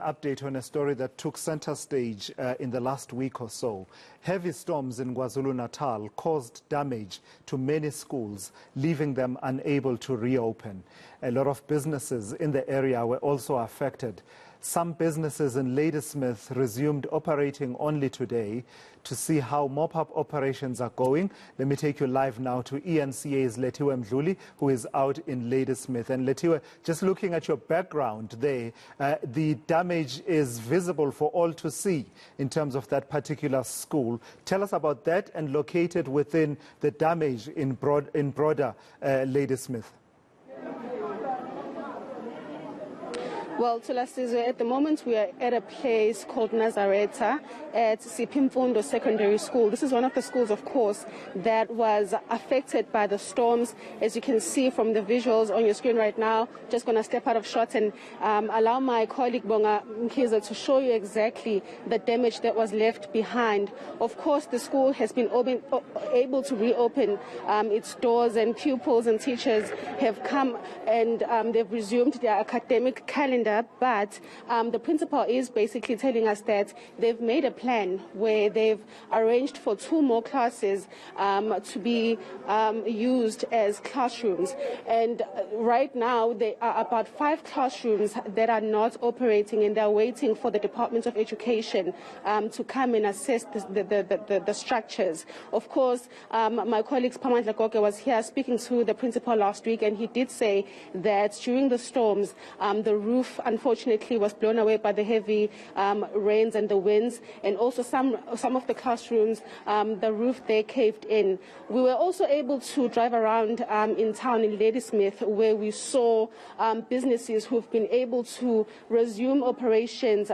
update on a story that took center stage in the last week or so. Heavy storms in KwaZulu-Natal caused damage to many schools, leaving them unable to reopen. A lot of businesses in the area were also affected. Some businesses in Laysmith resumed operating only today. To see how mop-up operations are going, let me take you live now to eNCA's Lethiwe Mdluli, who is out in Laysmith. And Lethiwe, just looking at your background there, the damage is visible for all to see in terms of that particular school. Tell us about that and located within the damage in broader Laysmith. Well, at the moment we are at a place called Nazareta at Mfundo Secondary School. This is one of the schools, of course, that was affected by the storms. As you can see from the visuals on your screen right now, just going to step out of shot and allow my colleague Bonga Mkiza to show you exactly the damage that was left behind. Of course, the school has been able to reopen its doors, and pupils and teachers have come and they've resumed their academic calendar. But the principal is basically telling us that they've made a plan where they've arranged for 2 more classes to be used as classrooms. And right now there are about 5 classrooms that are not operating, and they're waiting for the Department of Education to come and assess the structures. Of course, my colleague Pamandla Goke was here speaking to the principal last week, and he did say that during the storms, the roof unfortunately was blown away by the heavy rains and the winds, and also some of the classrooms, the roof there caved in. We were also able to drive around in town in Laysmith, where we saw businesses who've been able to resume operations.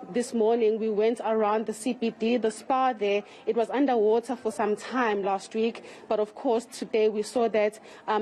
This morning we went around the CBD, the spa there. It was underwater for some time last week, but of course today we saw that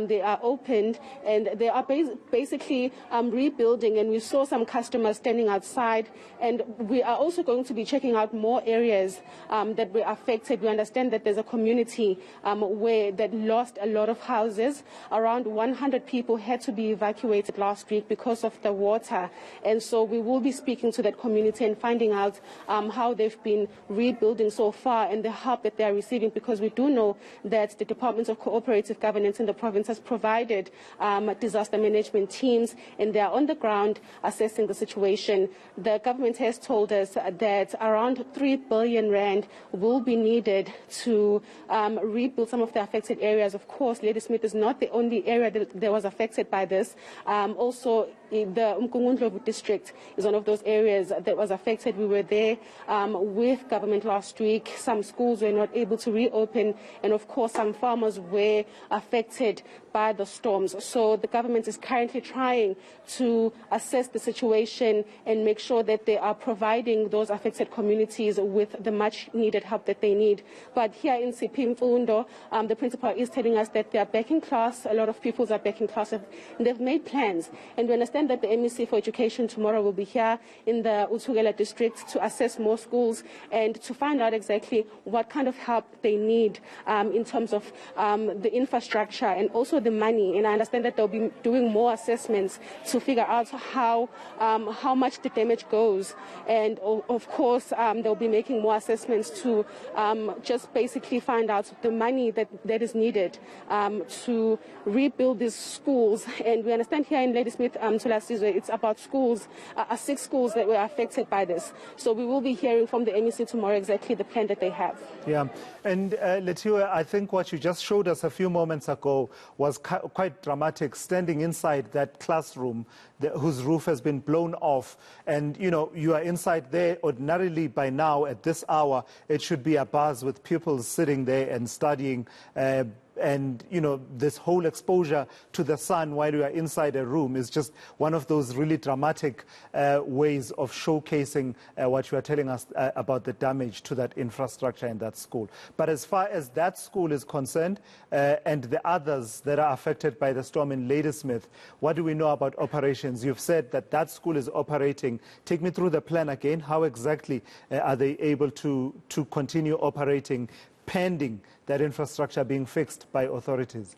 they are opened and they are basically rebuilding, and we saw some customers standing outside, and we are also going to be checking out more areas that were affected. We understand that there's a community where that lost a lot of houses. Around 100 people had to be evacuated last week because of the water, and so we will be speaking to that community and finding out how they've been rebuilding so far and the help that they are receiving, because we do know that the Department of Cooperative Governance in the province has provided disaster management teams, and they are on the ground assessing the situation. The government has told us that around 3 billion rand will be needed to rebuild some of the affected areas. Of course, Laysmith is not the only area that was affected by this. Also, the Umgungundlovu district is one of those areas that was affected. We were there with government last week. Some schools were not able to reopen, and of course some farmers were affected by the storms. So the government is currently trying to assess the situation and make sure that they are providing those affected communities with the much needed help that they need. But here in Mfundo, the principal is telling us that they are back in class. A lot of pupils are back in class, and they've made plans. And we understand that the MEC for Education tomorrow will be here in the Uthugela district to assess more schools and to find out exactly what kind of help they need in terms of the infrastructure and also the money. And I understand that they'll be doing more assessments to figure out how much the damage goes. And of course, they'll be making more assessments to just basically find out the money that is needed to rebuild these schools. And we understand here in Ladysmith, it's about schools, 6 schools that were affected by this. So we will be hearing from the MEC tomorrow exactly the plan that they have. Yeah, and Lethiwe, I think what you just showed us a few moments ago was quite dramatic, standing inside that classroom whose roof has been blown off, and you are inside there. Ordinarily by now at this hour it should be abuzz with pupils sitting there and studying, and this whole exposure to the sun while you are inside a room is just one of those really dramatic ways of showcasing what you are telling us about the damage to that infrastructure in that school. But as far as that school is concerned, and the others that are affected by the storm in Ladysmith, what do we know about operations? You've said that that school is operating. Take me through the plan again. How exactly are they able to continue operating pending that infrastructure being fixed by authorities?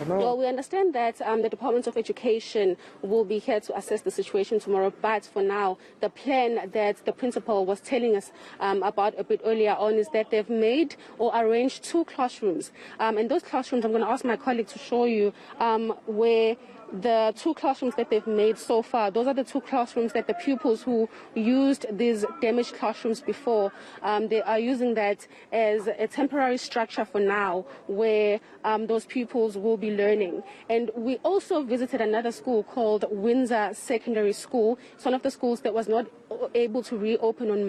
Well, we understand that the Department of Education will be here to assess the situation tomorrow, but for now, the plan that the principal was telling us about a bit earlier on is that they've made or arranged 2 classrooms. And those classrooms, I'm going to ask my colleague to show you where the 2 classrooms that they've made so far, those are the 2 classrooms that the pupils who used these damaged classrooms before, they are using that as a temporary structure for now where those pupils will be learning. And we also visited another school called Windsor Secondary School. It's one of the schools that was not able to reopen on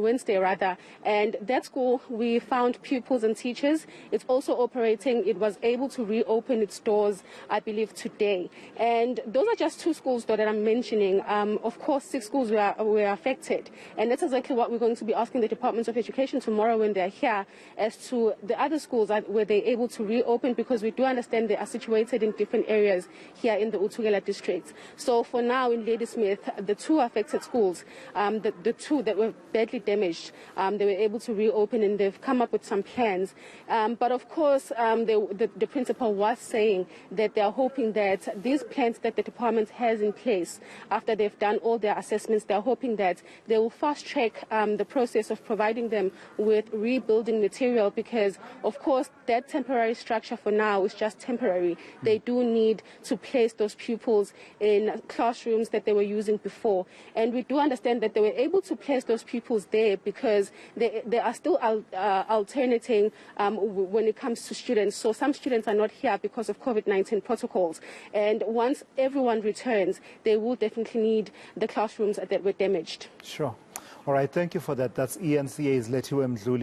Wednesday rather. And that school, we found pupils and teachers. It's also operating. It was able to reopen its doors, I believe, today. And those are just 2 schools, though, that I'm mentioning. Of course, 6 schools were affected. And that's exactly what we're going to be asking the Department of Education tomorrow when they're here, as to the other schools, were they able to reopen, because we do understand they are situated in different areas here in the Uthugela district. So for now, in Ladysmith, the 2 affected schools, the 2 that were badly damaged, they were able to reopen, and they've come up with some plans. But of course, the principal was saying that they are hoping that these plans that the department has in place, after they've done all their assessments, they're hoping that they will fast track the process of providing them with rebuilding material, because of course that temporary structure for now is just temporary. They do need to place those pupils in classrooms that they were using before. And we do understand that they were able to place those pupils there because they are still alternating when it comes to students. So some students are not here because of COVID-19 protocols. And once everyone returns, they will definitely need the classrooms that were damaged. Sure. All right. Thank you for that. That's eNCA's Lethiwe Mdluli.